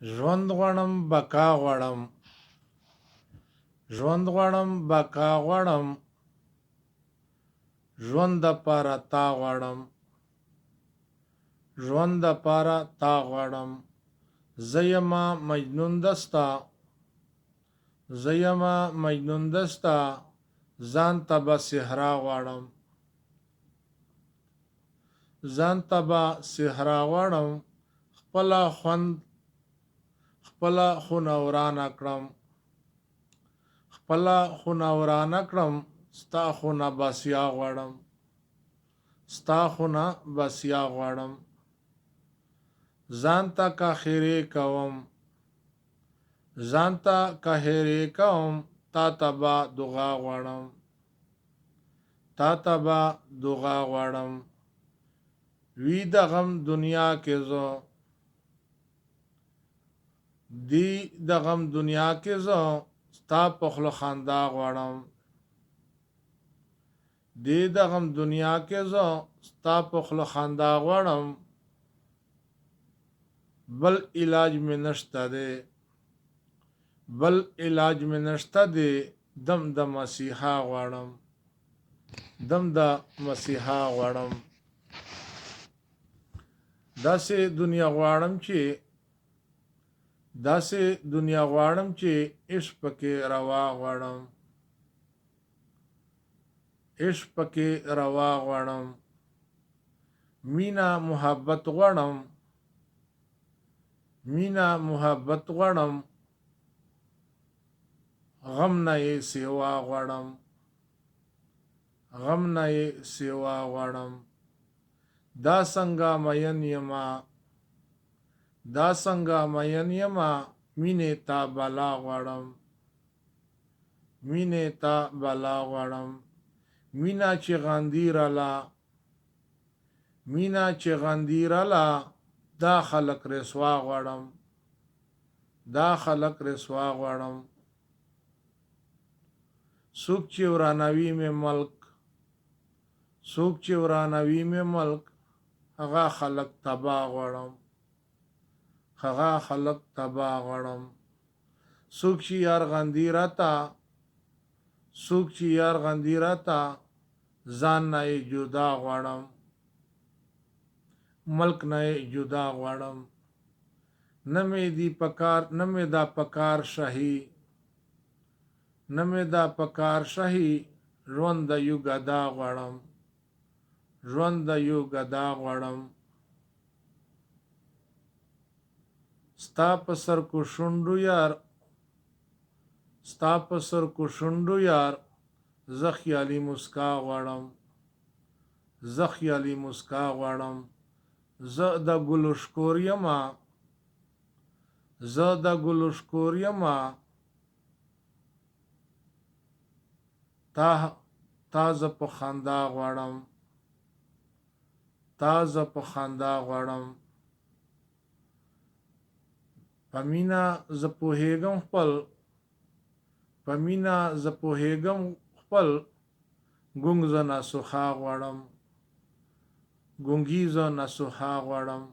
ژوند غواړم بقا غواړم، ژوند غواړم بقا غواړم، ژوند دپاره تا غواړم، ژوند دپاره تا غواړم. زه یمه مجنون دستا، زه یمه مجنون دستا، ځان ته به صحرا غواړم، ځان ته به صحرا غواړم. خپله خوند خپله خونه ورانه کړم، خپله خونه ورانه کړم، ستا خونه بسیا غواړم، ستا خونه بسیا غواړم. ځان ته که خیرې کوم، ځان ته که هیرې کوم، تا ته به دعا غواړم، تا ته به دعا غواړم. وي د غم دنیا کې زه، دی د غم دنیا کې زه، ستا په خوله خندا غواړم، دی د غم دنیا کې زه، ستا په خوله خندا غواړم. بل علاج مې نشته دی، بل علاج مې نشته دی، دم د مسیحا غواړم، دم د مسیحا غواړم. داسې دنیا غواړم چې، داسې دنیا غواړم چې عشق پکې روا غواړم، عشق پکې روا غواړم. مینا محبت غواړم، مینا محبت غواړم، غم نه یې سیوا غواړم، غم نه یې سیوا غواړم. دا څنګه مین یما، دا څنګه مین یما، مینې ته بلا غواړم، مینې ته بلا غواړم. مینا چې غندیرله، مینا چې غندیرله، دا خلق رسوا غواړم، دا خلق رسوا غواړم. څوک چې ورانوي مې ملک، څوک چې ورانوي مې ملک، هغه خلق تباه غواړم، هغه خلق تباه غواړم. څوک چې یار غندي راته، څوک چې یار غندي راته، ځان نه یې جدا غواړم، ملک نه یې جدا غواړم. نه مې دی پکار، نه مې دا پکار شهي، نه مې دا پکار شهي، ژوند د یو ګدا غواړم، ژوند د یو ګدا غواړم. ستا په سر کو شونډو یار، ستا په سر کو شونډو یار، زه خیالي مسکا غواړم، زه خیالي مسکا غواړم. زه د ګلو شکور یمه، زه د ګلو شکور یمه، تا زه په خندا غواړم، تا زه په خندا غواړم. په مینا زه پوهېږم خپل، په مینا زه پوهېږم خپل، ګونګ زه ناسوخا غواړم، ګونګي زه ناسوخا غواړم.